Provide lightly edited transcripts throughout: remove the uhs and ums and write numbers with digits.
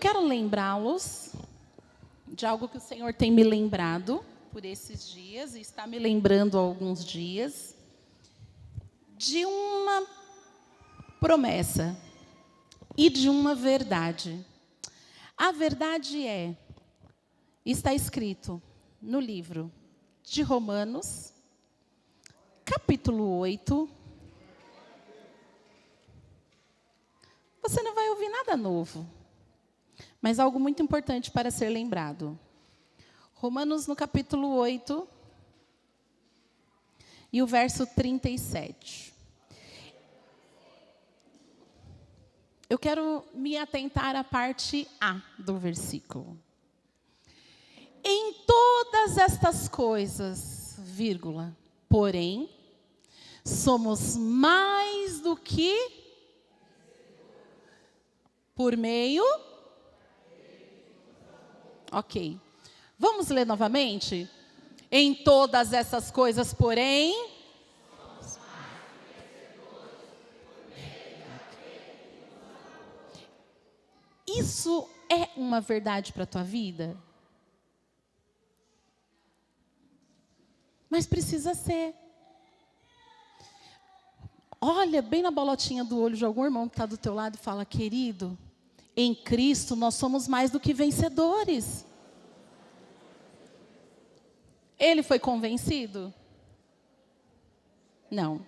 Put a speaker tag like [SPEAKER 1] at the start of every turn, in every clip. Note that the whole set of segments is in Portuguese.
[SPEAKER 1] quero lembrá-los de algo que o Senhor tem me lembrado por esses dias, e está me lembrando há alguns dias, de uma promessa e de uma verdade. A verdade está escrito no livro de Romanos, capítulo 8. Você não vai ouvir nada novo, mas algo muito importante para ser lembrado. Romanos, no capítulo 8, e o verso 37. Eu quero me atentar à parte A do versículo. Em todas estas coisas, vírgula, porém, somos mais do que por meio... Ok. Vamos ler novamente? Em todas essas coisas, porém... Isso é uma verdade para a tua vida? Mas precisa ser. Olha bem na bolotinha do olho de algum irmão que está do teu lado e fala: querido, em Cristo nós somos mais do que vencedores. Ele foi convencido? Não.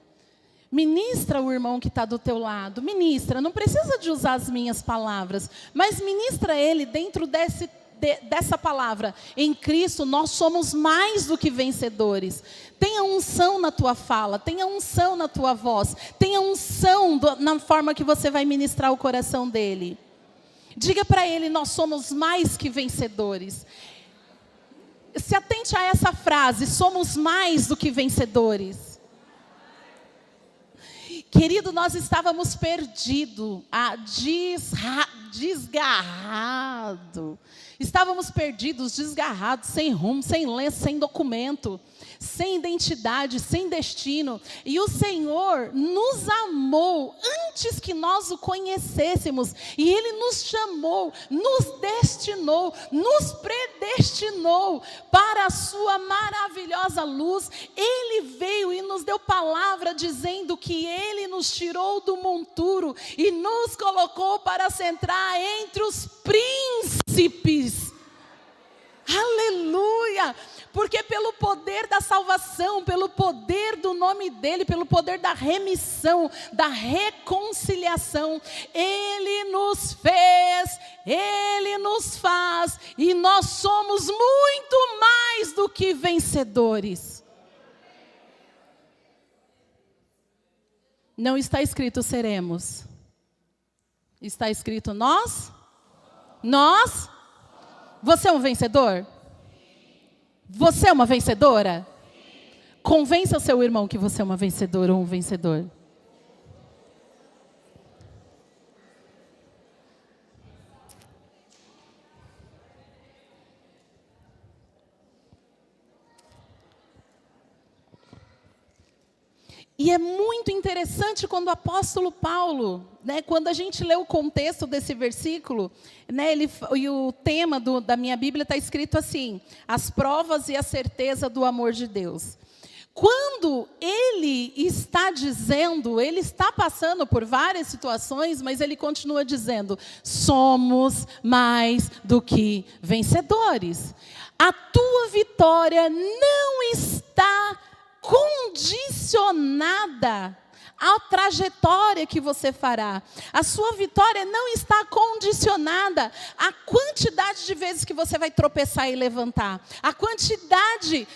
[SPEAKER 1] Ministra o irmão que está do teu lado. Ministra, não precisa de usar as minhas palavras, mas ministra ele dentro dessa palavra. Em Cristo nós somos mais do que vencedores. Tenha unção na tua fala, tenha unção na tua voz, tenha unção na forma que você vai ministrar o coração dele. Diga para ele: nós somos mais que vencedores. Se atente a essa frase: somos mais do que vencedores. Querido, nós estávamos perdidos, desgarrados. Estávamos perdidos, desgarrados, sem rumo, sem lenço, sem documento, sem identidade, sem destino. E o Senhor nos amou antes que nós o conhecêssemos. E Ele nos chamou, nos destinou, nos predestinou para a sua maravilhosa luz. Ele veio e nos deu palavra dizendo que Ele nos tirou do monturo e nos colocou para sentar entre os príncipes. Aleluia! Porque pelo poder da salvação, pelo poder do nome dEle, pelo poder da remissão, da reconciliação, Ele nos fez, Ele nos faz, e nós somos muito mais do que vencedores. Não está escrito seremos. Está escrito nós. Você é um vencedor? Você é uma vencedora? Convença o seu irmão que você é uma vencedora ou um vencedor. E é muito interessante quando o apóstolo Paulo, quando a gente lê o contexto desse versículo, e o tema da minha Bíblia está escrito assim: as provas e a certeza do amor de Deus. Quando ele está dizendo, ele está passando por várias situações, mas ele continua dizendo: somos mais do que vencedores. A tua vitória não está condicionada à trajetória que você fará. A sua vitória não está condicionada à quantidade de vezes que você vai tropeçar e levantar. A quantidade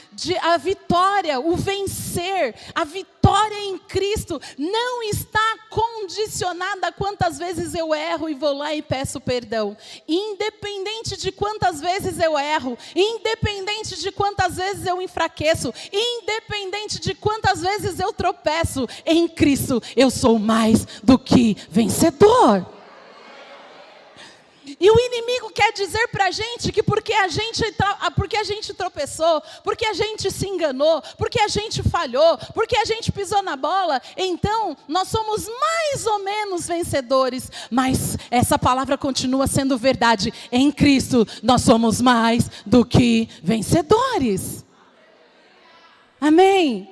[SPEAKER 1] a vitória, o vencer, a vitória em Cristo não está condicionada a quantas vezes eu erro e vou lá e peço perdão. Independente de quantas vezes eu erro, independente de quantas vezes eu enfraqueço, independente de quantas vezes eu tropeço, em Cristo eu sou mais do que vencedor. E o inimigo quer dizer para a gente que porque a gente tropeçou, porque a gente se enganou, porque a gente falhou, porque a gente pisou na bola, então nós somos mais ou menos vencedores. Mas essa palavra continua sendo verdade. Em Cristo nós somos mais do que vencedores. Amém?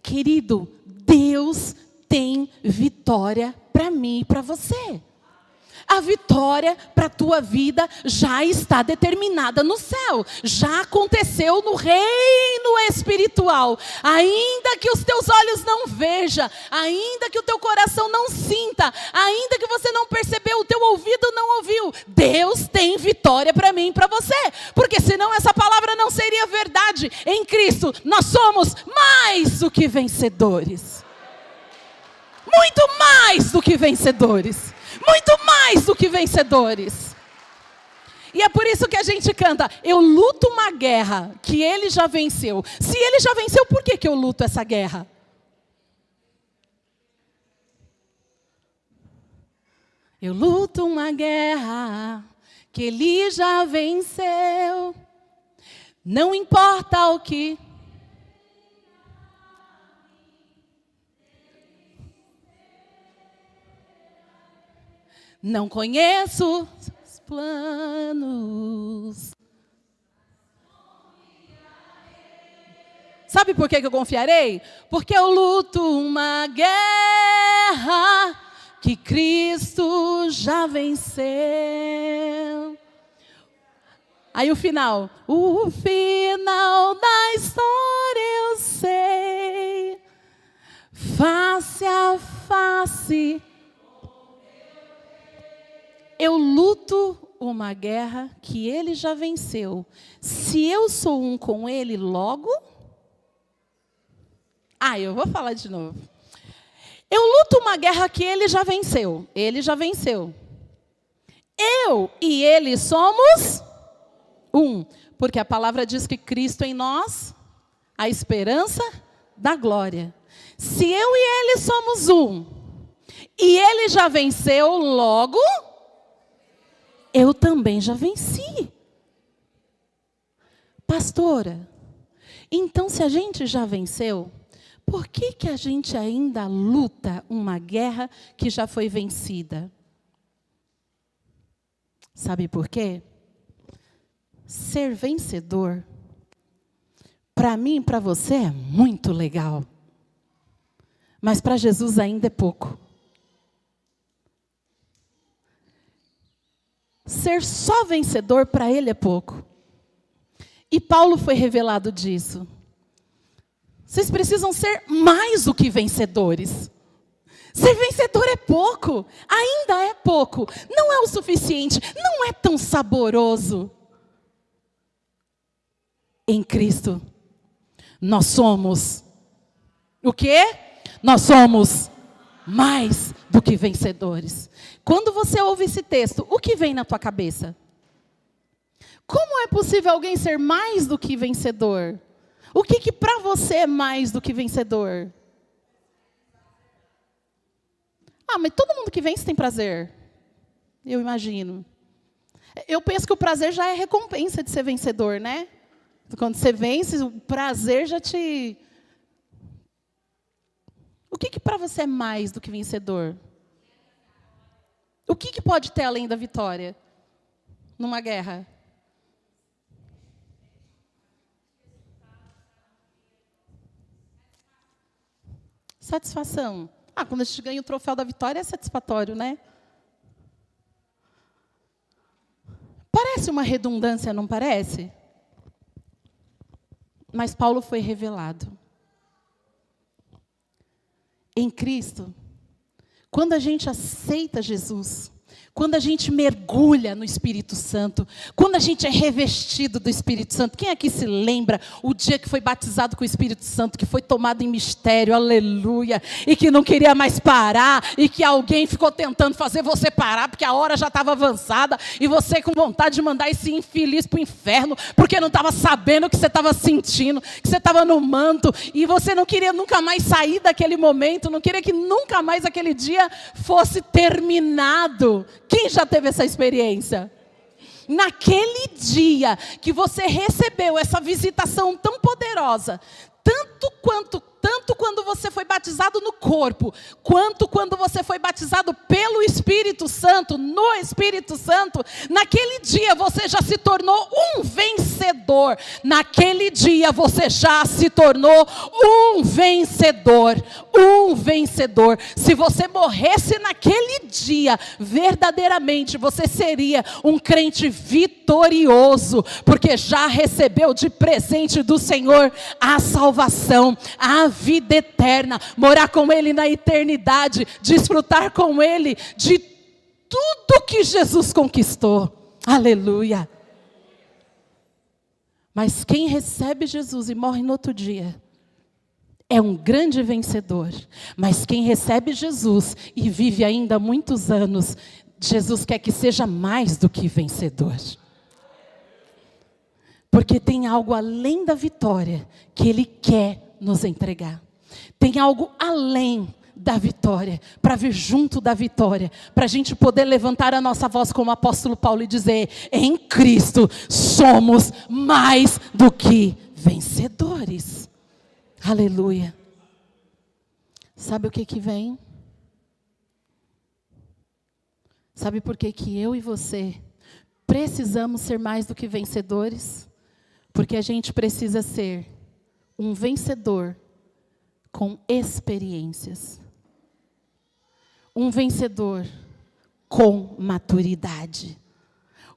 [SPEAKER 1] Querido, Deus tem vitória para mim e para você. A vitória para a tua vida já está determinada no céu. Já aconteceu no reino espiritual. Ainda que os teus olhos não vejam, ainda que o teu coração não sinta, ainda que você não percebeu, o teu ouvido não ouviu, Deus tem vitória para mim e para você. Porque senão essa palavra não seria verdade. Em Cristo nós somos mais do que vencedores. Muito mais do que vencedores. Muito mais do que vencedores. E é por isso que a gente canta: eu luto uma guerra que ele já venceu. Se ele já venceu, por que eu luto essa guerra? Eu luto uma guerra que ele já venceu. Não importa o que. Não conheço os planos. Sabe por que eu confiarei? Porque eu luto uma guerra que Cristo já venceu. Aí o final. O final da história eu sei. Face a face. Eu luto uma guerra que ele já venceu. Se eu sou um com ele, logo... eu vou falar de novo. Eu luto uma guerra que ele já venceu. Ele já venceu. Eu e ele somos um. Porque a palavra diz que Cristo em nós, a esperança da glória. Se eu e ele somos um, e ele já venceu, logo... eu também já venci. Pastora, então se a gente já venceu, por que a gente ainda luta uma guerra que já foi vencida? Sabe por quê? Ser vencedor, para mim e para você é muito legal. Mas para Jesus ainda é pouco. Ser só vencedor para ele é pouco. E Paulo foi revelado disso. Vocês precisam ser mais do que vencedores. Ser vencedor é pouco. Ainda é pouco. Não é o suficiente. Não é tão saboroso. Em Cristo, nós somos o quê? Nós somos mais do que vencedores. Quando você ouve esse texto, o que vem na tua cabeça? Como é possível alguém ser mais do que vencedor? O que para você é mais do que vencedor? Mas todo mundo que vence tem prazer. Eu imagino. Eu penso que o prazer já é recompensa de ser vencedor, né? Quando você vence, o prazer já te... O que para você é mais do que vencedor? O que pode ter além da vitória numa guerra? Satisfação. Quando a gente ganha o troféu da vitória é satisfatório, né? Parece uma redundância, não parece? Mas Paulo foi revelado. Em Cristo, quando a gente aceita Jesus, quando a gente mergulha no Espírito Santo, quando a gente é revestido do Espírito Santo, quem aqui se lembra o dia que foi batizado com o Espírito Santo, que foi tomado em mistério, aleluia, e que não queria mais parar, e que alguém ficou tentando fazer você parar, porque a hora já estava avançada, e você com vontade de mandar esse infeliz para o inferno, porque não estava sabendo o que você estava sentindo, que você estava no manto, e você não queria nunca mais sair daquele momento, não queria que nunca mais aquele dia fosse terminado. Quem já teve essa experiência? Naquele dia que você recebeu essa visitação tão poderosa, tanto quando você foi batizado no corpo, quanto quando você foi batizado pelo Espírito Santo, no Espírito Santo, naquele dia você já se tornou um vencedor. Naquele dia você já se tornou um vencedor. Um vencedor. Se você morresse naquele dia, verdadeiramente você seria um crente vitorioso, porque já recebeu de presente do Senhor a salvação, a vida eterna, morar com Ele na eternidade, desfrutar com Ele de tudo que Jesus conquistou. Aleluia! Mas quem recebe Jesus e morre no outro dia, é um grande vencedor. Mas quem recebe Jesus e vive ainda muitos anos, Jesus quer que seja mais do que vencedor. Porque tem algo além da vitória que Ele quer nos entregar. Tem algo além da vitória, para vir junto da vitória, para a gente poder levantar a nossa voz como o apóstolo Paulo e dizer: em Cristo somos mais do que vencedores. Aleluia. Sabe o que vem? Sabe por que eu e você precisamos ser mais do que vencedores? Porque a gente precisa ser um vencedor com experiências. Um vencedor com maturidade.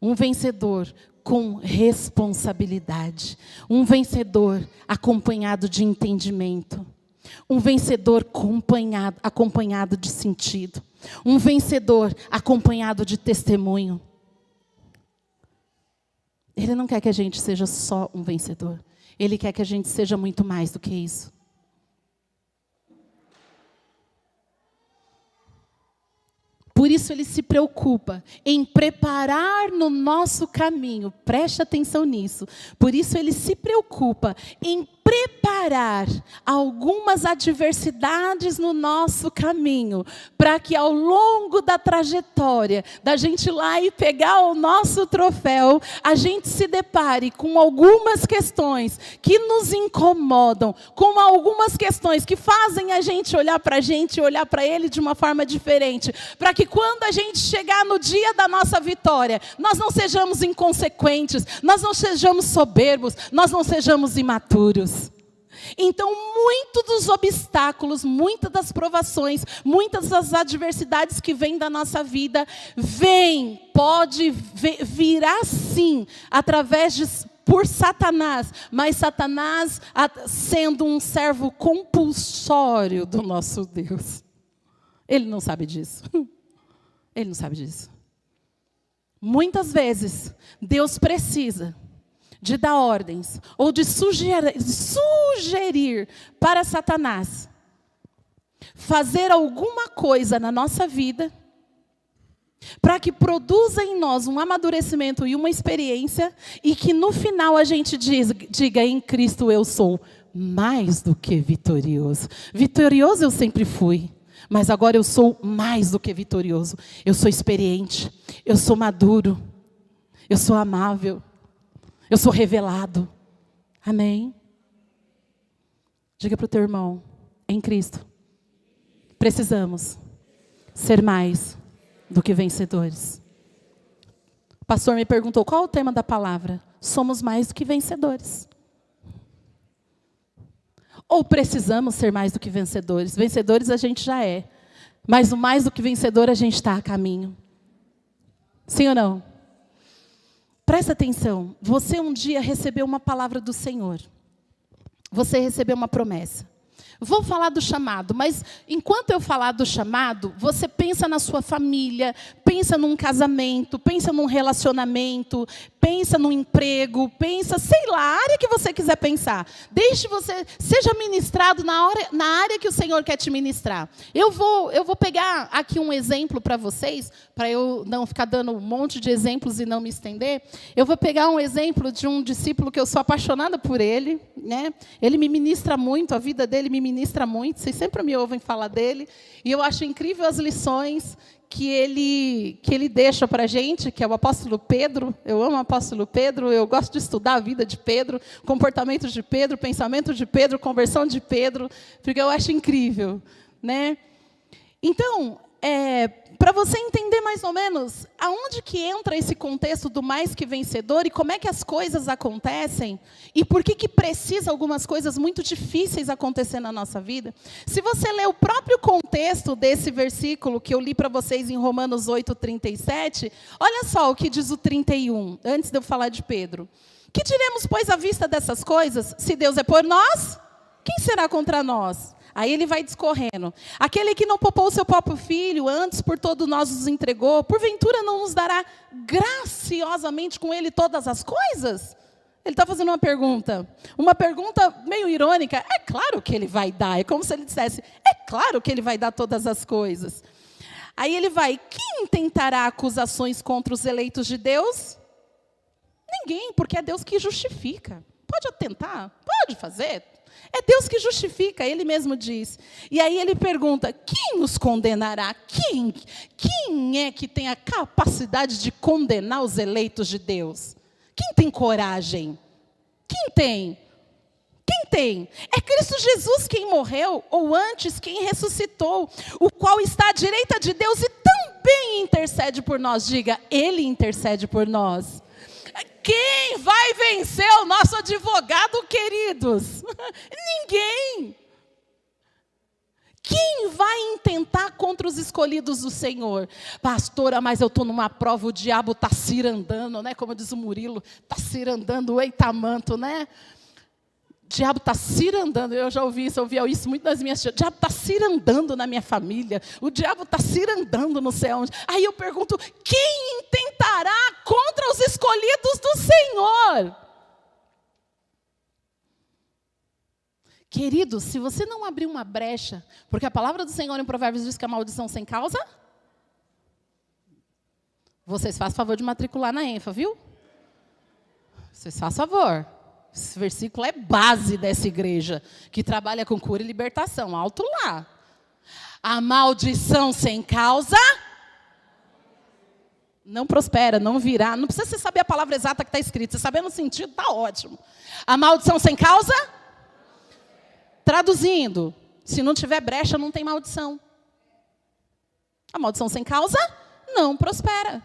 [SPEAKER 1] Um vencedor com responsabilidade. Um vencedor acompanhado de entendimento. Um vencedor acompanhado de sentido. Um vencedor acompanhado de testemunho. Ele não quer que a gente seja só um vencedor. Ele quer que a gente seja muito mais do que isso. Por isso Ele se preocupa em preparar no nosso caminho. Preste atenção nisso. Por isso Ele se preocupa em preparar algumas adversidades no nosso caminho, para que ao longo da trajetória, da gente ir lá e pegar o nosso troféu, a gente se depare com algumas questões que nos incomodam, com algumas questões que fazem a gente olhar para a gente e olhar para Ele de uma forma diferente, para que quando a gente chegar no dia da nossa vitória, nós não sejamos inconsequentes, nós não sejamos soberbos, nós não sejamos imaturos. Então, muitos dos obstáculos, muitas das provações, muitas das adversidades que vêm da nossa vida, pode virá sim, por Satanás, mas Satanás sendo um servo compulsório do nosso Deus. Ele não sabe disso. Ele não sabe disso. Muitas vezes, Deus precisa de dar ordens, ou de sugerir para Satanás fazer alguma coisa na nossa vida, para que produza em nós um amadurecimento e uma experiência, e que no final a gente diga: em Cristo eu sou mais do que vitorioso. Vitorioso eu sempre fui, mas agora eu sou mais do que vitorioso. Eu sou experiente, eu sou maduro, eu sou amável, eu sou revelado. Amém? Diga para o teu irmão: em Cristo precisamos ser mais do que vencedores. O pastor me perguntou: qual é o tema da palavra? Somos mais do que vencedores. Ou precisamos ser mais do que vencedores? Vencedores a gente já é, mas o mais do que vencedor a gente está a caminho. Sim ou não? Presta atenção, você um dia recebeu uma palavra do Senhor. Você recebeu uma promessa. Vou falar do chamado, mas enquanto eu falar do chamado, você pensa na sua família, pensa num casamento, pensa num relacionamento, pensa num emprego, pensa, sei lá, a área que você quiser pensar. Deixe você, seja ministrado na área que o Senhor quer te ministrar. Eu vou pegar aqui um exemplo para vocês, para eu não ficar dando um monte de exemplos e não me estender. Eu vou pegar um exemplo de um discípulo que eu sou apaixonada por ele, né? Ele me ministra muito, a vida dele me ministra muito, vocês sempre me ouvem falar dele, e eu acho incrível as lições que ele deixa para a gente, que é o apóstolo Pedro. Eu amo o apóstolo Pedro, eu gosto de estudar a vida de Pedro, comportamento de Pedro, pensamento de Pedro, conversão de Pedro, porque eu acho incrível, né? Então, para você entender mais ou menos aonde que entra esse contexto do mais que vencedor e como é que as coisas acontecem e por que precisa algumas coisas muito difíceis acontecer na nossa vida. Se você ler o próprio contexto desse versículo que eu li para vocês em Romanos 8:37, olha só o que diz o 31, antes de eu falar de Pedro. Que diremos, pois, à vista dessas coisas? Se Deus é por nós, quem será contra nós? Aí ele vai discorrendo. Aquele que não poupou o seu próprio filho, antes por todos nós os entregou, porventura não nos dará graciosamente com ele todas as coisas? Ele está fazendo uma pergunta meio irônica. É claro que ele vai dar, é como se ele dissesse, é claro que ele vai dar todas as coisas. Aí ele vai, quem tentará acusações contra os eleitos de Deus? Ninguém, porque é Deus que justifica. Pode tentar, pode fazer. É Deus que justifica, Ele mesmo diz. E aí ele pergunta, quem nos condenará? Quem é que tem a capacidade de condenar os eleitos de Deus? Quem tem coragem? Quem tem? Quem tem? É Cristo Jesus quem morreu, ou antes quem ressuscitou, o qual está à direita de Deus e também intercede por nós. Diga, Ele intercede por nós. Quem vai vencer o nosso advogado, queridos? Ninguém. Quem vai intentar contra os escolhidos do Senhor? Pastora, mas eu estou numa prova, o diabo está cirandando, né? Como diz o Murilo, está cirandando o eitamanto, né? O diabo está cirandando, eu já ouvi isso muito nas minhas tias. O diabo está cirandando na minha família, o diabo está cirandando não sei onde. Aí eu pergunto, quem intentará contra os escolhidos do Senhor? Queridos, se você não abrir uma brecha, porque a palavra do Senhor em Provérbios diz que a maldição sem causa, vocês fazem favor de matricular na ENFA, viu? Vocês fazem favor. Esse versículo é base dessa igreja, que trabalha com cura e libertação. Alto lá. A maldição sem causa não prospera, não virá. Não precisa você saber a palavra exata que está escrita. Você sabendo o sentido, está ótimo. A maldição sem causa? Traduzindo, se não tiver brecha, não tem maldição. A maldição sem causa não prospera.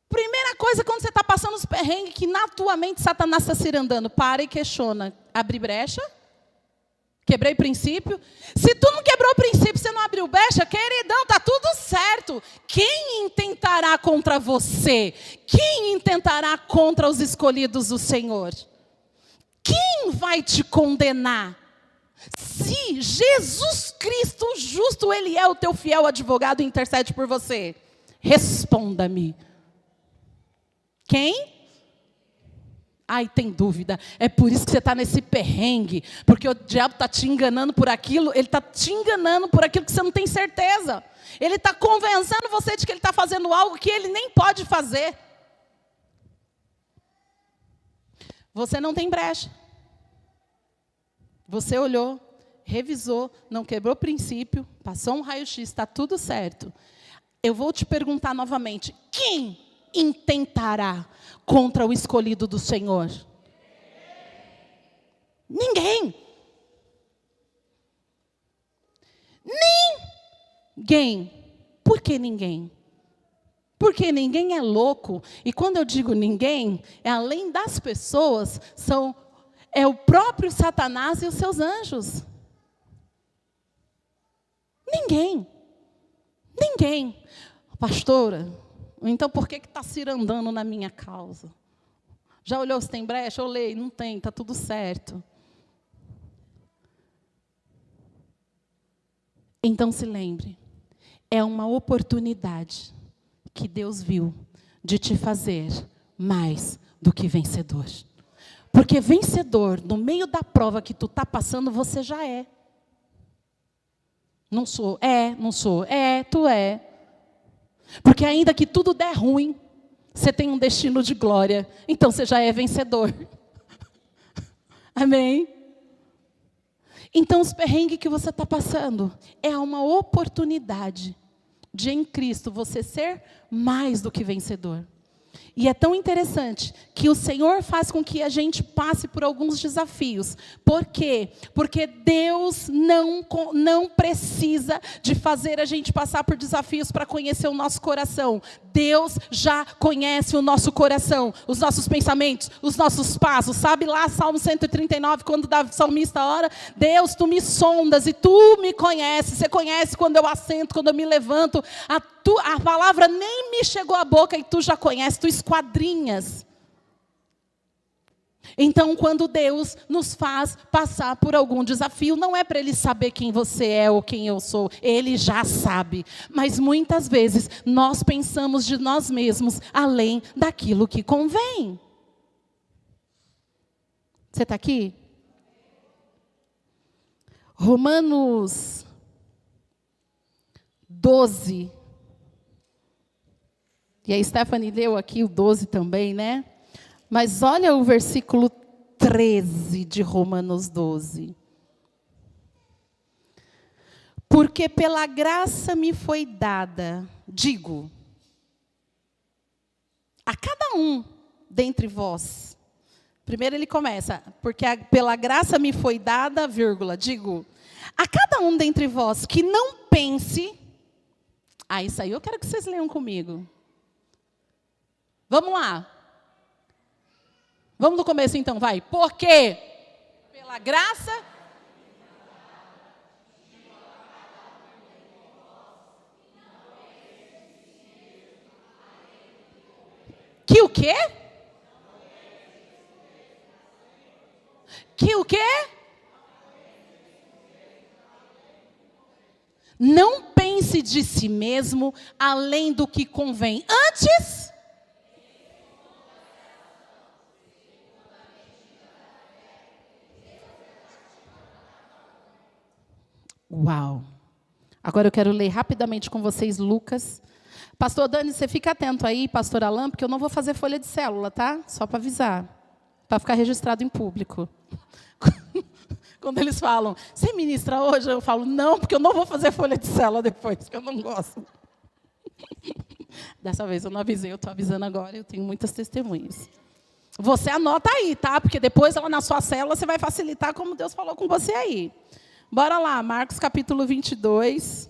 [SPEAKER 1] Primeira coisa, quando você está passando os perrengues, que na tua mente Satanás está cirandando, para e questiona. Abri brecha? Quebrei princípio? Se tu não quebrou o princípio, você não abriu brecha, queridão, está tudo certo. Quem intentará contra você? Quem intentará contra os escolhidos do Senhor? Quem vai te condenar? Se Jesus Cristo justo, Ele é o teu fiel advogado e intercede por você. Responda-me. Quem? Ai, tem dúvida. É por isso que você está nesse perrengue. Porque o diabo está te enganando por aquilo. Ele está te enganando por aquilo que você não tem certeza. Ele está convencendo você de que ele está fazendo algo que ele nem pode fazer. Você não tem brecha. Você olhou, revisou, não quebrou princípio, passou um raio-x, está tudo certo. Eu vou te perguntar novamente. Quem intentará contra o escolhido do Senhor? Ninguém. Ninguém. Por que ninguém? Porque ninguém é louco. E quando eu digo ninguém, é além das pessoas, é o próprio Satanás e os seus anjos. Ninguém. Ninguém. Pastora, então por que está cirandando na minha causa? Já olhou se tem brecha? Olhei, não tem, está tudo certo. Então se lembre, é uma oportunidade que Deus viu de te fazer mais do que vencedor. Porque vencedor, no meio da prova que tu está passando, você já é. Não sou, não sou, tu é. Porque ainda que tudo der ruim, você tem um destino de glória. Então você já é vencedor. Amém? Então os perrengues que você está passando é uma oportunidade de em Cristo você ser mais do que vencedor. E é tão interessante que o Senhor faz com que a gente passe por alguns desafios. Por quê? Porque Deus não precisa de fazer a gente passar por desafios para conhecer o nosso coração. Deus já conhece o nosso coração, os nossos pensamentos, os nossos passos. Sabe lá, Salmo 139, quando o salmista ora, Deus, tu me sondas e tu me conheces. Você conhece quando eu assento, quando eu me levanto. A palavra nem me chegou à boca e tu já conheces, tu esquadrinhas. Então, quando Deus nos faz passar por algum desafio, não é para Ele saber quem você é ou quem eu sou. Ele já sabe. Mas muitas vezes nós pensamos de nós mesmos além daquilo que convém. Você está aqui? Romanos 12. E a Stephanie leu aqui o 12 também, né? Mas olha o versículo 13 de Romanos 12. Porque pela graça me foi dada, digo, a cada um dentre vós. Primeiro ele começa, porque pela graça me foi dada, vírgula, digo, a cada um dentre vós que não pense. Isso aí eu quero que vocês leiam comigo. Vamos lá. Vamos do começo então, vai. Porque pela graça que o quê? Que o quê? Não pense de si mesmo além do que convém. Antes Uau! Agora eu quero ler rapidamente com vocês Lucas. Pastor Dani, você fica atento aí, pastor Alain, porque eu não vou fazer folha de célula, tá? Só para avisar. Para ficar registrado em público. Quando eles falam, você ministra hoje? Eu falo, não, porque eu não vou fazer folha de célula depois, porque eu não gosto. Dessa vez eu não avisei, eu estou avisando agora, eu tenho muitas testemunhas. Você anota aí, tá? Porque depois lá na sua célula você vai facilitar como Deus falou com você aí. Bora lá, Marcos capítulo 22.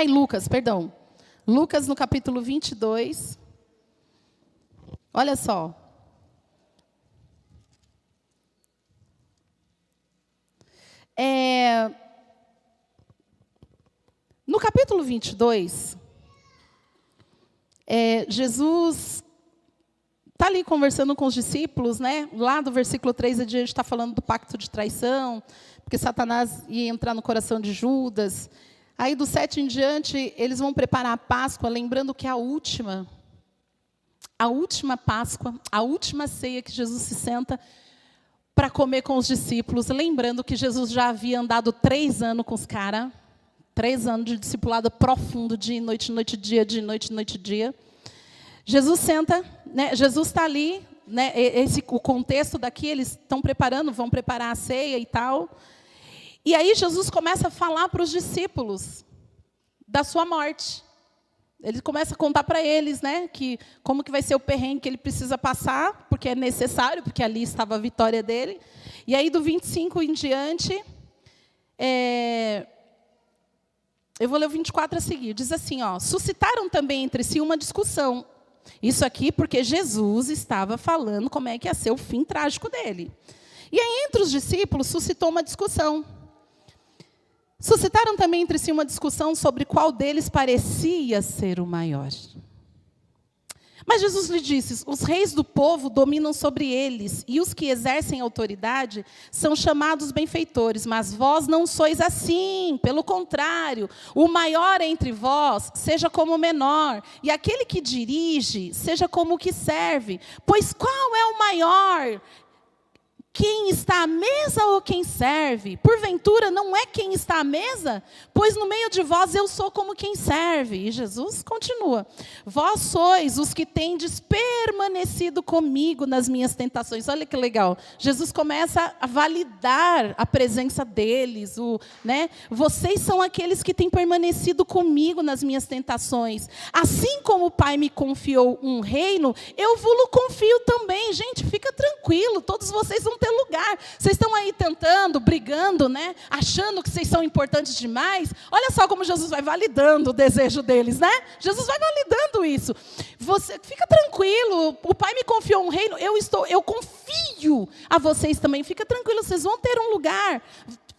[SPEAKER 1] Lucas, perdão. Lucas no capítulo 22. Olha só. No capítulo 22, Jesus está ali conversando com os discípulos, né? Lá do versículo 3 adiante está falando do pacto de traição, porque Satanás ia entrar no coração de Judas. Aí do 7 em diante, eles vão preparar a Páscoa, lembrando que a última Páscoa, a última ceia que Jesus se senta para comer com os discípulos, lembrando que Jesus já havia andado 3 anos com os caras, 3 anos de discipulado profundo, dia e noite, noite e dia, dia e noite, noite e dia. Jesus senta, né, Jesus está ali, né, o contexto daqui, eles estão preparando, vão preparar a ceia e tal. E aí Jesus começa a falar para os discípulos da sua morte. Ele começa a contar para eles, né, que como que vai ser o perrengue que ele precisa passar, porque é necessário, porque ali estava a vitória dele. E aí do 25 em diante, eu vou ler o 24 a seguir. Diz assim, suscitaram também entre si uma discussão. Isso aqui porque Jesus estava falando como é que ia ser o fim trágico dele. E aí entre os discípulos suscitou uma discussão. Suscitaram também entre si uma discussão sobre qual deles parecia ser o maior. Mas Jesus lhe disse, os reis do povo dominam sobre eles, e os que exercem autoridade são chamados benfeitores, mas vós não sois assim, pelo contrário, o maior entre vós seja como o menor, e aquele que dirige seja como o que serve. Pois qual é o maior quem está à mesa ou quem serve? Porventura, não é quem está à mesa? Pois no meio de vós eu sou como quem serve. E Jesus continua. Vós sois os que tendes permanecido comigo nas minhas tentações. Olha que legal. Jesus começa a validar a presença deles. Vocês são aqueles que têm permanecido comigo nas minhas tentações. Assim como o Pai me confiou um reino, eu vos confio também. Gente, fica tranquilo. Todos vocês vão ter lugar. Vocês estão aí tentando, brigando, achando que vocês são importantes demais. Olha só como Jesus vai validando o desejo deles, Jesus vai validando isso. Você fica tranquilo, o Pai me confiou um reino, eu confio a vocês também. Fica tranquilo, vocês vão ter um lugar.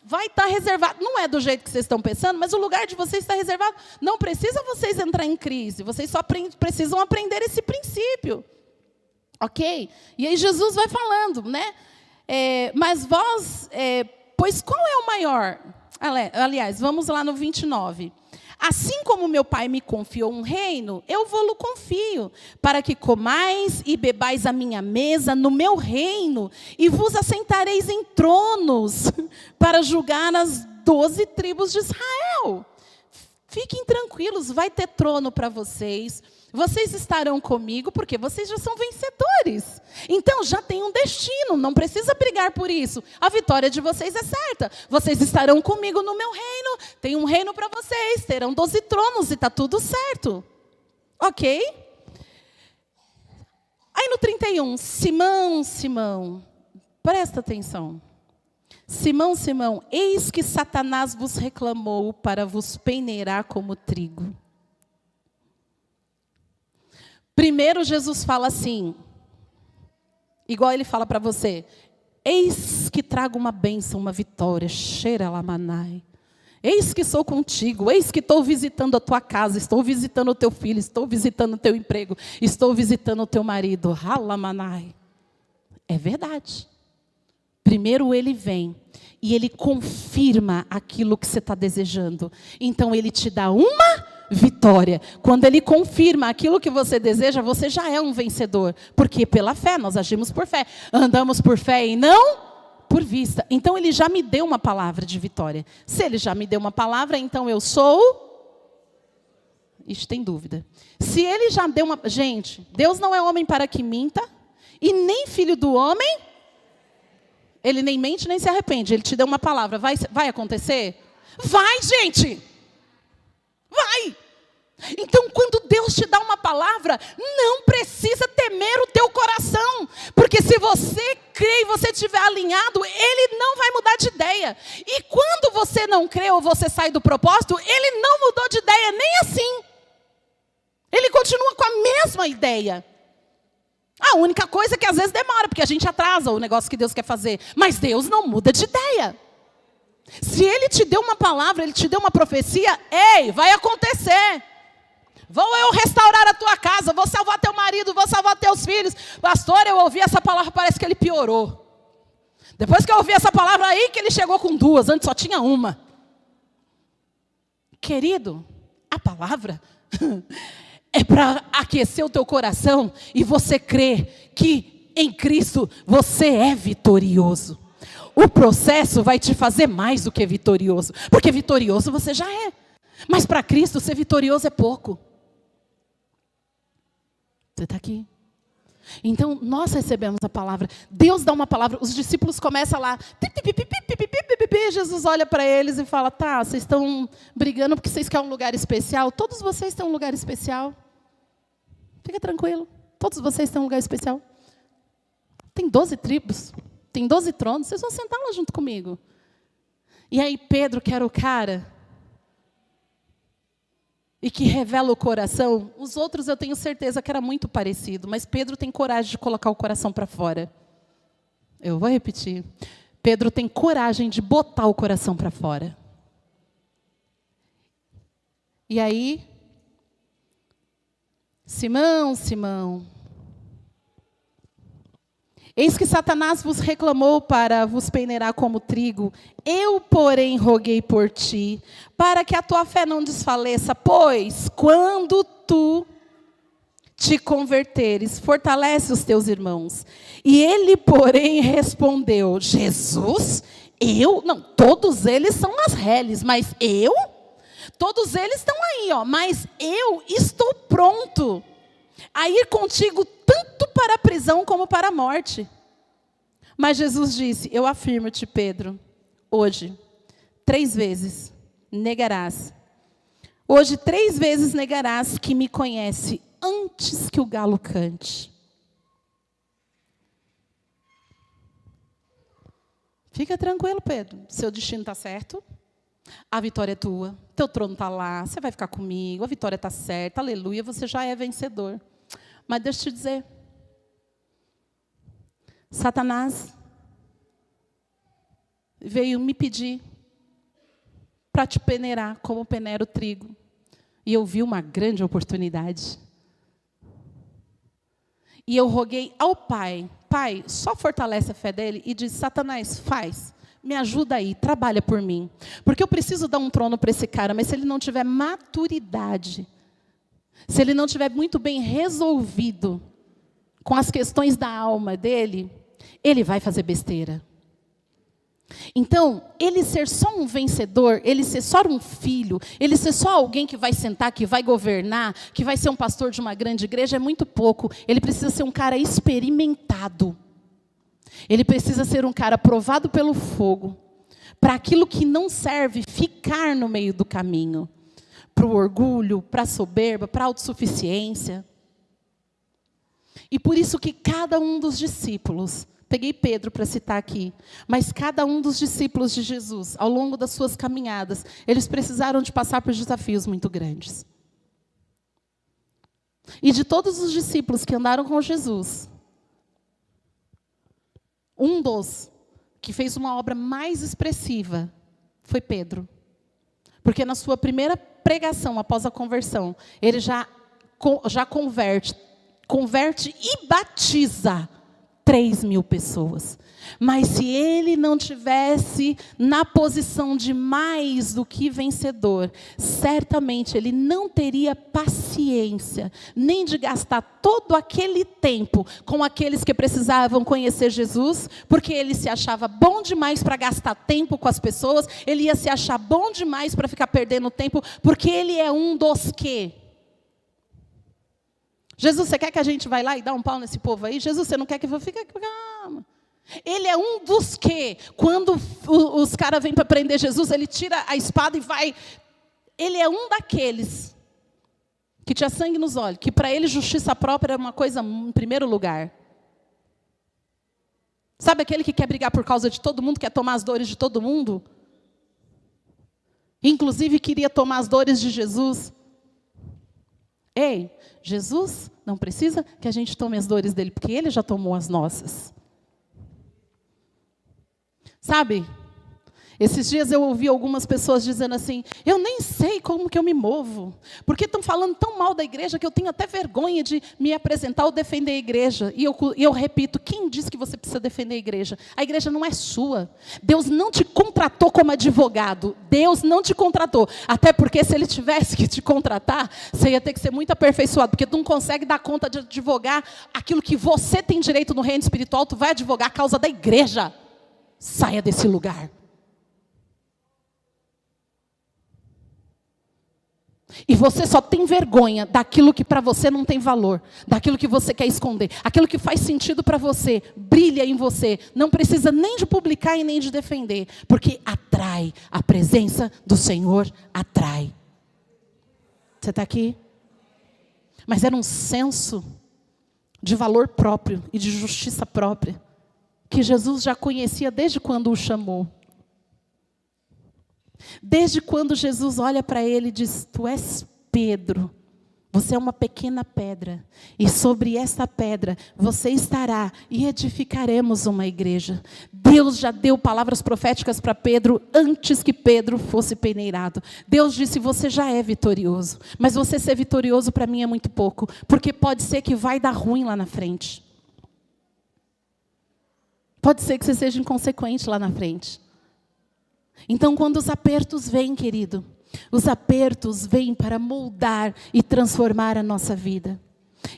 [SPEAKER 1] Vai estar reservado, não é do jeito que vocês estão pensando, mas o lugar de vocês está reservado. Não precisa vocês entrar em crise, vocês só precisam aprender esse princípio. Ok? E aí Jesus vai falando, mas vós, pois qual é o maior? Aliás, vamos lá no 29. Assim como meu Pai me confiou um reino, eu vou-lo confio, para que comais e bebais a minha mesa no meu reino, e vos assentareis em tronos, para julgar as 12 tribos de Israel. Fiquem tranquilos, vai ter trono para vocês. Vocês estarão comigo porque vocês já são vencedores. Então já tem um destino, não precisa brigar por isso. A vitória de vocês é certa. Vocês estarão comigo no meu reino. Tem um reino para vocês, terão 12 tronos e está tudo certo. Ok? Aí no 31, Simão, Simão, presta atenção. Simão, Simão, eis que Satanás vos reclamou para vos peneirar como trigo. Primeiro Jesus fala assim, igual ele fala para você, eis que trago uma bênção, uma vitória, cheira lamanai. Eis que sou contigo, eis que estou visitando a tua casa, estou visitando o teu filho, estou visitando o teu emprego, estou visitando o teu marido, halamanai. É verdade. Primeiro ele vem e ele confirma aquilo que você está desejando. Então ele te dá uma vitória. Quando ele confirma aquilo que você deseja, você já é um vencedor. Porque pela fé, nós agimos por fé. Andamos por fé e não por vista. Então ele já me deu uma palavra de vitória. Se ele já me deu uma palavra, então eu sou... Isso tem dúvida. Se ele já deu uma... Gente, Deus não é homem para que minta, e nem filho do homem... Ele nem mente, nem se arrepende. Ele te deu uma palavra. Vai acontecer? Vai, gente! Vai! Então, quando Deus te dá uma palavra, não precisa temer o teu coração. Porque se você crê e você estiver alinhado, Ele não vai mudar de ideia. E quando você não crê ou você sai do propósito, Ele não mudou de ideia nem assim. Ele continua com a mesma ideia. A única coisa é que às vezes demora, porque a gente atrasa o negócio que Deus quer fazer. Mas Deus não muda de ideia. Se Ele te deu uma palavra, Ele te deu uma profecia, ei, vai acontecer. Vou eu restaurar a tua casa, vou salvar teu marido, vou salvar teus filhos. Pastor, eu ouvi essa palavra, parece que ele piorou. Depois que eu ouvi essa palavra aí, que ele chegou com 2, antes só tinha uma. Querido, a palavra... é para aquecer o teu coração e você crer que em Cristo você é vitorioso. O processo vai te fazer mais do que vitorioso. Porque vitorioso você já é. Mas para Cristo ser vitorioso é pouco. Você está aqui. Então nós recebemos a palavra. Deus dá uma palavra. Os discípulos começam lá. Jesus olha para eles e fala, tá, vocês estão brigando porque vocês querem um lugar especial. Todos vocês têm um lugar especial. Fica tranquilo. Todos vocês têm um lugar especial. Tem 12 tribos. Tem 12 tronos. Vocês vão sentar lá junto comigo. E aí Pedro, que era o cara, e que revela o coração. Os outros eu tenho certeza que era muito parecido. Mas Pedro tem coragem de colocar o coração para fora. Eu vou repetir. Pedro tem coragem de botar o coração para fora. E aí, Simão, Simão, eis que Satanás vos reclamou para vos peneirar como trigo. Eu, porém, roguei por ti, para que a tua fé não desfaleça. Pois, quando tu te converteres, fortalece os teus irmãos. E ele, porém, respondeu: Jesus? Eu? Não, todos eles são as reles, mas eu? Todos eles estão aí, ó, mas eu estou pronto a ir contigo tanto para a prisão como para a morte. Mas Jesus disse: eu afirmo-te, Pedro, hoje, 3 vezes negarás. Hoje 3 vezes negarás que me conhece antes que o galo cante. Fica tranquilo, Pedro. Seu destino está certo. A vitória é tua. Teu trono está lá. Você vai ficar comigo. A vitória está certa. Aleluia. Você já é vencedor. Mas deixa eu te dizer. Satanás veio me pedir para te peneirar como peneira o trigo. E eu vi uma grande oportunidade. E eu roguei ao Pai: Pai, só fortalece a fé dele. E disse: Satanás, faz, me ajuda aí, trabalha por mim. Porque eu preciso dar um trono para esse cara, mas se ele não tiver maturidade, se ele não tiver muito bem resolvido com as questões da alma dele, ele vai fazer besteira. Então, ele ser só um vencedor, ele ser só um filho, ele ser só alguém que vai sentar, que vai governar, que vai ser um pastor de uma grande igreja, é muito pouco. Ele precisa ser um cara experimentado. Ele precisa ser um cara provado pelo fogo, para aquilo que não serve ficar no meio do caminho, para o orgulho, para a soberba, para a autossuficiência. E por isso que cada um dos discípulos, peguei Pedro para citar aqui, mas cada um dos discípulos de Jesus, ao longo das suas caminhadas, eles precisaram de passar por desafios muito grandes. E de todos os discípulos que andaram com Jesus, um dos que fez uma obra mais expressiva foi Pedro. Porque na sua primeira pregação, após a conversão, ele já converte e batiza 3.000 pessoas. Mas se ele não tivesse na posição de mais do que vencedor, certamente ele não teria paciência, nem de gastar todo aquele tempo com aqueles que precisavam conhecer Jesus, porque ele se achava bom demais para gastar tempo com as pessoas, ele ia se achar bom demais para ficar perdendo tempo, porque ele é um dos que... Jesus, você quer que a gente vá lá e dá um pau nesse povo aí? Jesus, você não quer que eu fique? Calma. Ele é um dos que, quando os caras vêm para prender Jesus, ele tira a espada e vai. Ele é um daqueles que tinha sangue nos olhos, que para ele justiça própria era uma coisa em primeiro lugar. Sabe aquele que quer brigar por causa de todo mundo, quer tomar as dores de todo mundo? Inclusive queria tomar as dores de Jesus. Ei, Jesus não precisa que a gente tome as dores dele, porque ele já tomou as nossas. Sabe? Esses dias eu ouvi algumas pessoas dizendo assim: eu nem sei como que eu me movo, porque estão falando tão mal da igreja que eu tenho até vergonha de me apresentar ou defender a igreja. E eu repito, quem disse que você precisa defender a igreja? A igreja não é sua. Deus não te contratou como advogado. Deus não te contratou. Até porque se ele tivesse que te contratar, você ia ter que ser muito aperfeiçoado, porque tu não consegue dar conta de advogar aquilo que você tem direito no reino espiritual, tu vai advogar a causa da igreja. Saia desse lugar. E você só tem vergonha daquilo que para você não tem valor, daquilo que você quer esconder, aquilo que faz sentido para você, brilha em você, não precisa nem de publicar e nem de defender, porque atrai, a presença do Senhor atrai. Você está aqui? Mas era um senso de valor próprio e de justiça própria, que Jesus já conhecia desde quando o chamou. Desde quando Jesus olha para ele e diz: tu és Pedro, você é uma pequena pedra, e sobre esta pedra você estará e edificaremos uma igreja. Deus já deu palavras proféticas para Pedro antes que Pedro fosse peneirado. Deus disse: você já é vitorioso, mas você ser vitorioso para mim é muito pouco, porque pode ser que vai dar ruim lá na frente. Pode ser que você seja inconsequente lá na frente. Então, quando os apertos vêm, querido, os apertos vêm para moldar e transformar a nossa vida.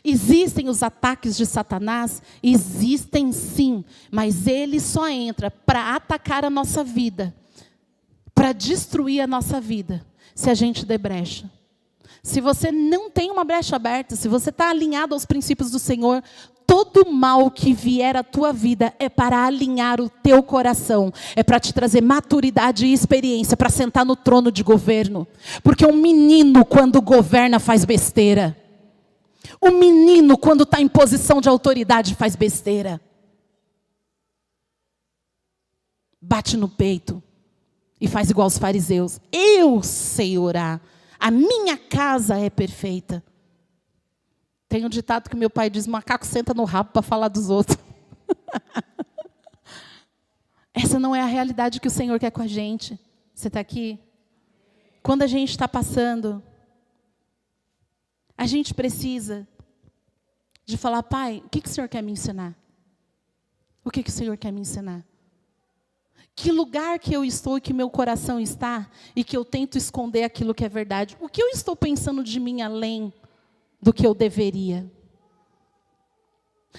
[SPEAKER 1] Existem os ataques de Satanás? Existem sim, mas ele só entra para atacar a nossa vida, para destruir a nossa vida, se a gente der brecha. Se você não tem uma brecha aberta, se você está alinhado aos princípios do Senhor, todo mal que vier à tua vida é para alinhar o teu coração, é para te trazer maturidade e experiência, para sentar no trono de governo. Porque um menino, quando governa, faz besteira. O menino, quando está em posição de autoridade, faz besteira. Bate no peito e faz igual os fariseus. Eu sei orar. A minha casa é perfeita. Tem um ditado que meu pai diz: macaco senta no rabo para falar dos outros. Essa não é a realidade que o Senhor quer com a gente. Você está aqui? Quando a gente está passando, a gente precisa de falar: Pai, o que o Senhor quer me ensinar? O que o Senhor quer me ensinar? Que lugar que eu estou e que meu coração está e que eu tento esconder aquilo que é verdade? O que eu estou pensando de mim além do que eu deveria?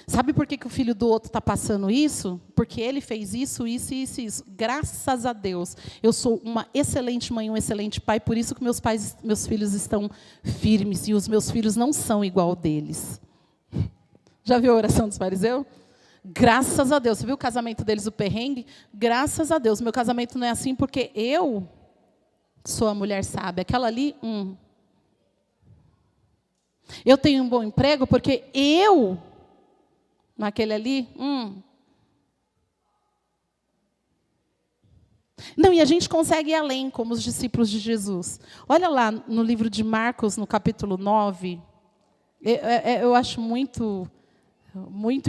[SPEAKER 1] Sabe por que o filho do outro está passando isso? Porque ele fez isso, isso, isso, isso. Graças a Deus, eu sou uma excelente mãe, um excelente pai, por isso que meus filhos estão firmes e os meus filhos não são igual deles. Já viu a oração dos fariseus? Graças a Deus. Você viu o casamento deles, o perrengue? Graças a Deus. Meu casamento não é assim porque eu sou a mulher sábia. Aquela ali, Eu tenho um bom emprego porque eu, naquele ali, Não, e a gente consegue ir além, como os discípulos de Jesus. Olha lá no livro de Marcos, no capítulo 9. Eu acho muito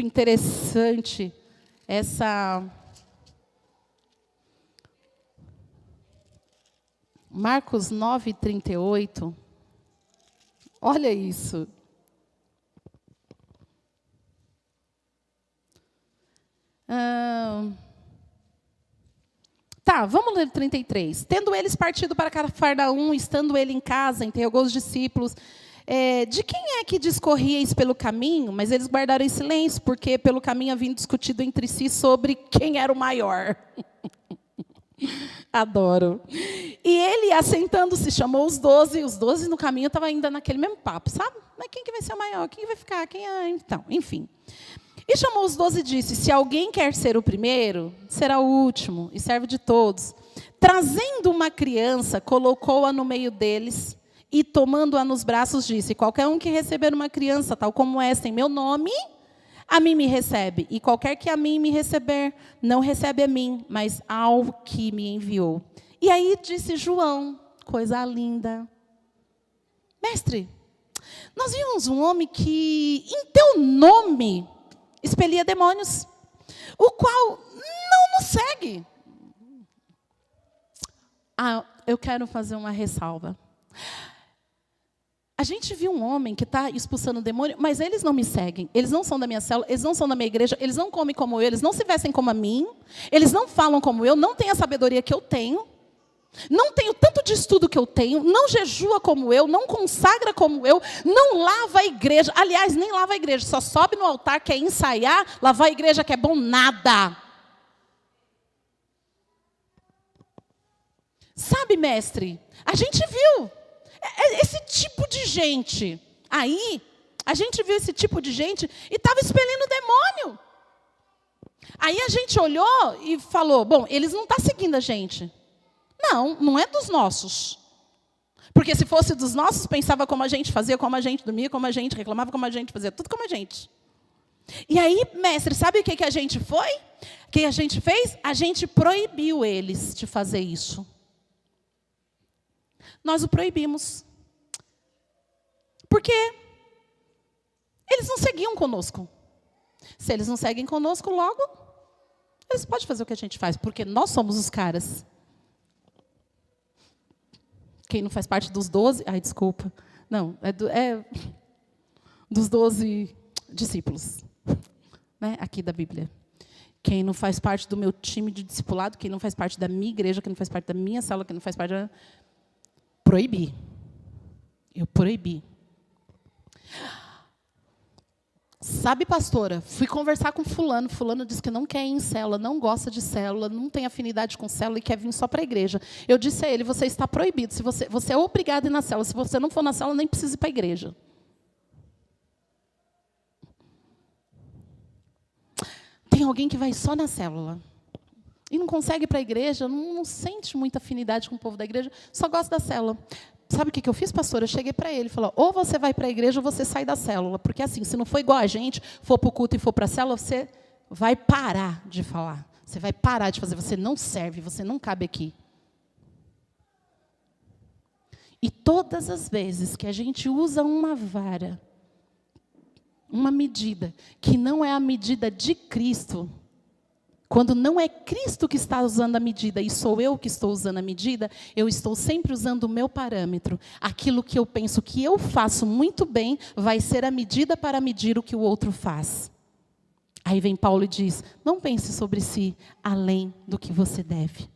[SPEAKER 1] interessante essa... Marcos 9, 38. Olha isso. Tá, vamos ler 33. Tendo eles partido para Cafarnaum, estando ele em casa, interrogou os discípulos: de quem é que discorríeis pelo caminho? Mas eles guardaram em silêncio, porque pelo caminho haviam discutido entre si sobre quem era o maior. Adoro. E ele, assentando-se, chamou os 12. Os 12 no caminho estavam ainda naquele mesmo papo, sabe? Mas quem que vai ser o maior? Quem vai ficar? Então, enfim. E chamou os 12 e disse: se alguém quer ser o primeiro, será o último e servo de todos. Trazendo uma criança, colocou-a no meio deles e, tomando-a nos braços, disse: qualquer um que receber uma criança, tal como esta, em meu nome, a mim me recebe. E qualquer que a mim me receber, não recebe a mim, mas ao que me enviou. E aí disse João, coisa linda: mestre, nós vimos um homem que, em teu nome, expelia demônios, o qual não nos segue. Eu quero fazer uma ressalva. A gente viu um homem que está expulsando demônio, mas eles não me seguem. Eles não são da minha célula, eles não são da minha igreja, eles não comem como eu, eles não se vestem como a mim, eles não falam como eu, não têm a sabedoria que eu tenho, não tenho tanto de estudo que eu tenho, não jejua como eu, não consagra como eu, não lava a igreja. Aliás, nem lava a igreja, só sobe no altar, quer ensaiar, lavar a igreja que é bom nada. Sabe, mestre, a gente viu esse tipo de gente. Aí, a gente viu esse tipo de gente e estava expelindo demônio. Aí a gente olhou e falou: bom, eles não estão seguindo a gente. Não, não é dos nossos. Porque se fosse dos nossos, pensava como a gente, fazia como a gente, dormia como a gente, reclamava como a gente, fazia tudo como a gente. E aí, mestre, sabe o que a gente foi? O que a gente fez? A gente proibiu eles de fazer isso. Nós o proibimos. Porque eles não seguiam conosco. Se eles não seguem conosco, logo, eles podem fazer o que a gente faz, porque nós somos os caras. Quem não faz parte dos 12... Ai, desculpa. Não, é dos 12 discípulos, né, aqui da Bíblia. Quem não faz parte do meu time de discipulado, quem não faz parte da minha igreja, quem não faz parte da minha célula, quem não faz parte da... Proibi. Eu proibi. Sabe, pastora, fui conversar com fulano. Fulano disse que não quer ir em célula, não gosta de célula, não tem afinidade com célula e quer vir só para a igreja. Eu disse a ele, você está proibido. Se você é obrigado a ir na célula. Se você não for na célula, nem precisa ir para a igreja. Tem alguém que vai só na célula. E não consegue ir para a igreja, não sente muita afinidade com o povo da igreja, só gosta da célula. Sabe o que eu fiz, pastor? Eu cheguei para ele e falei, ou você vai para a igreja ou você sai da célula. Porque assim, se não for igual a gente, for para o culto e for para a célula, você vai parar de falar. Você vai parar de fazer, você não serve, você não cabe aqui. E todas as vezes que a gente usa uma vara, uma medida, que não é a medida de Cristo, quando não é Cristo que está usando a medida e sou eu que estou usando a medida, eu estou sempre usando o meu parâmetro. Aquilo que eu penso que eu faço muito bem, vai ser a medida para medir o que o outro faz. Aí vem Paulo e diz, não pense sobre si além do que você deve.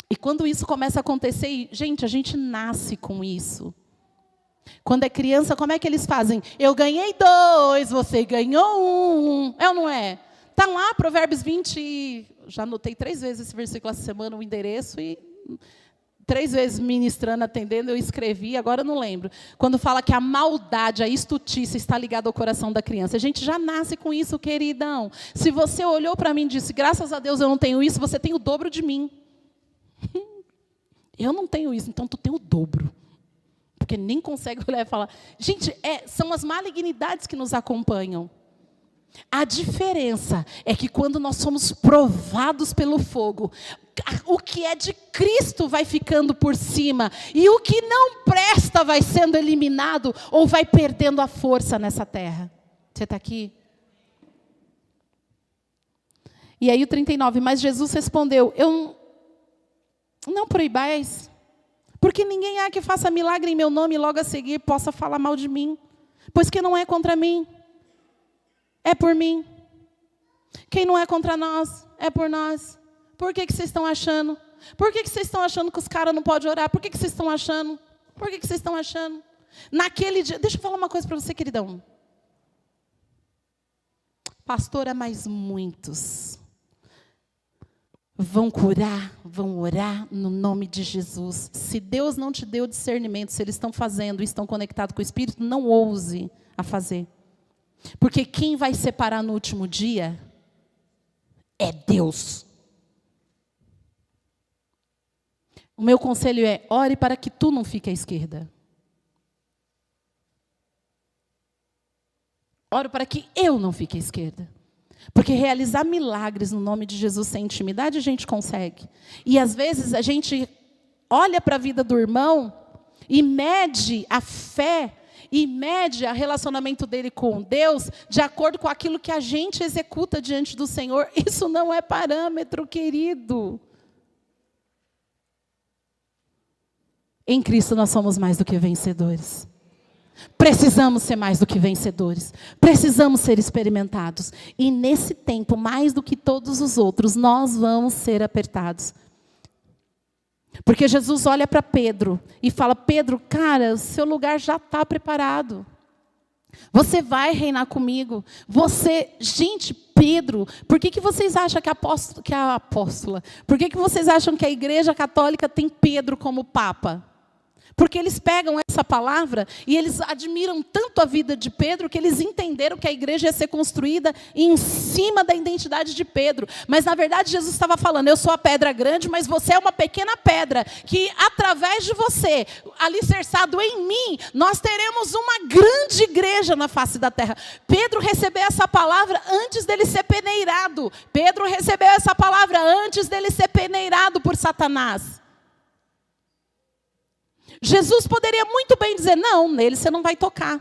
[SPEAKER 1] E quando isso começa a acontecer, gente, a gente nasce com isso. Quando é criança, como é que eles fazem? Eu ganhei 2, você ganhou 1. É ou não é? Está lá, Provérbios 20. Já anotei 3 vezes esse versículo essa semana, o endereço, e 3 vezes ministrando, atendendo, eu escrevi, agora eu não lembro. Quando fala que a maldade, a estultícia está ligada ao coração da criança. A gente já nasce com isso, queridão. Se você olhou para mim e disse, graças a Deus eu não tenho isso, você tem o dobro de mim. Eu não tenho isso, então tu tem o dobro. Porque nem consegue olhar e falar. Gente, são as malignidades que nos acompanham. A diferença é que quando nós somos provados pelo fogo, o que é de Cristo vai ficando por cima. E o que não presta vai sendo eliminado ou vai perdendo a força nessa terra. Você está aqui? E aí o 39, mas Jesus respondeu, eu não proibais. Porque ninguém há que faça milagre em meu nome e logo a seguir possa falar mal de mim. Pois que não é contra mim, é por mim. Quem não é contra nós, é por nós. Por que vocês estão achando? Por que vocês estão achando que os caras não podem orar? Por que vocês estão achando? Por que vocês estão achando? Naquele dia, deixa eu falar uma coisa para você, queridão. Pastora, mas muitos vão curar, vão orar no nome de Jesus. Se Deus não te deu discernimento, se eles estão fazendo e estão conectados com o Espírito, não ouse a fazer. Porque quem vai separar no último dia é Deus. O meu conselho é, ore para que tu não fique à esquerda. Oro para que eu não fique à esquerda. Porque realizar milagres no nome de Jesus sem intimidade a gente consegue. E às vezes a gente olha para a vida do irmão e mede a fé, e mede o relacionamento dele com Deus de acordo com aquilo que a gente executa diante do Senhor. Isso não é parâmetro, querido. Em Cristo nós somos mais do que vencedores. Precisamos ser mais do que vencedores. Precisamos ser experimentados. E nesse tempo, mais do que todos os outros, nós vamos ser apertados. Porque Jesus olha para Pedro e fala, Pedro, cara, o seu lugar já está preparado. Você vai reinar comigo. Gente, Pedro, por que vocês acham que a apóstola? Por que vocês acham que a Igreja Católica tem Pedro como Papa? Porque eles pegam essa palavra e eles admiram tanto a vida de Pedro que eles entenderam que a igreja ia ser construída em cima da identidade de Pedro. Mas na verdade Jesus estava falando, eu sou a pedra grande, mas você é uma pequena pedra, que através de você, alicerçado em mim, nós teremos uma grande igreja na face da terra. Pedro recebeu essa palavra antes dele ser peneirado. Pedro recebeu essa palavra antes dele ser peneirado por Satanás. Jesus poderia muito bem dizer, não, nele você não vai tocar.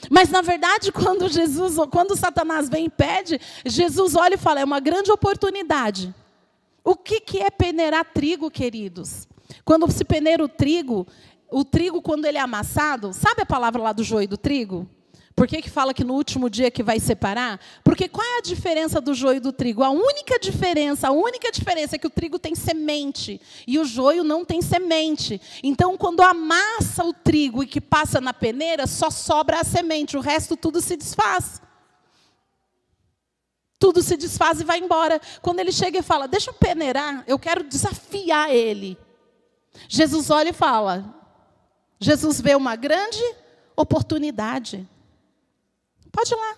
[SPEAKER 1] Mas na verdade, quando Satanás vem e pede, Jesus olha e fala, é uma grande oportunidade. O que é peneirar trigo, queridos? Quando se peneira o trigo quando ele é amassado, sabe a palavra lá do joio do trigo? Por que fala que no último dia que vai separar? Porque qual é a diferença do joio e do trigo? A única diferença é que o trigo tem semente e o joio não tem semente. Então, quando amassa o trigo e que passa na peneira, só sobra a semente, o resto tudo se desfaz. Tudo se desfaz e vai embora. Quando ele chega e fala, deixa eu peneirar, eu quero desafiar ele. Jesus olha e fala, Jesus vê uma grande oportunidade. Pode ir lá.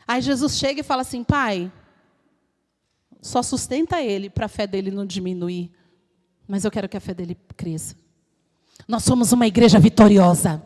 [SPEAKER 1] Aí Jesus chega e fala assim, Pai, só sustenta ele para a fé dele não diminuir. Mas eu quero que a fé dele cresça. Nós somos uma igreja vitoriosa.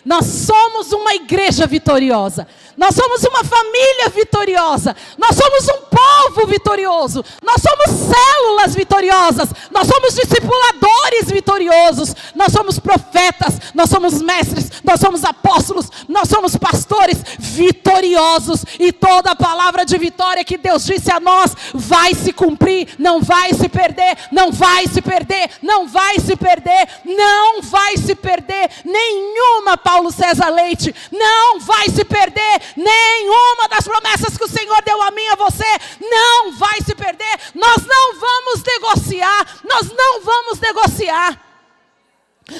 [SPEAKER 1] Nós somos uma igreja vitoriosa. Nós somos uma família vitoriosa. Nós somos um povo vitorioso. Nós somos células vitoriosas. Nós somos discipuladores vitoriosos. Nós somos profetas. Nós somos mestres. Nós somos apóstolos. Nós somos pastores vitoriosos. E toda a palavra de vitória que Deus disse a nós vai se cumprir. Não vai se perder. Não vai se perder. Não vai se perder. Não vai se perder. Nenhuma, Paulo César Leite, não vai se perder nenhuma das promessas que o Senhor deu a mim e a você, não vai se perder. Nós não vamos negociar,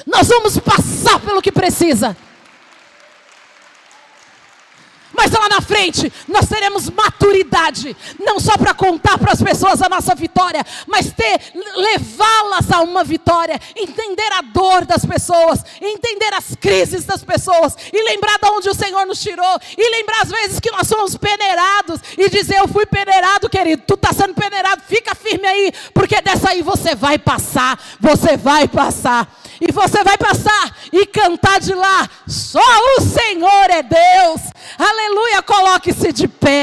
[SPEAKER 1] nós vamos passar pelo que precisa. Mas lá na frente, nós teremos maturidade, não só para contar para as pessoas a nossa vitória, mas levá-las a uma vitória, entender a dor das pessoas, entender as crises das pessoas, e lembrar de onde o Senhor nos tirou, e lembrar as vezes que nós somos peneirados, e dizer, eu fui peneirado, querido, tu está sendo peneirado, fica firme aí, porque dessa aí você vai passar, e você vai passar e cantar de lá, só o Senhor é Deus. Aleluia, coloque-se de pé.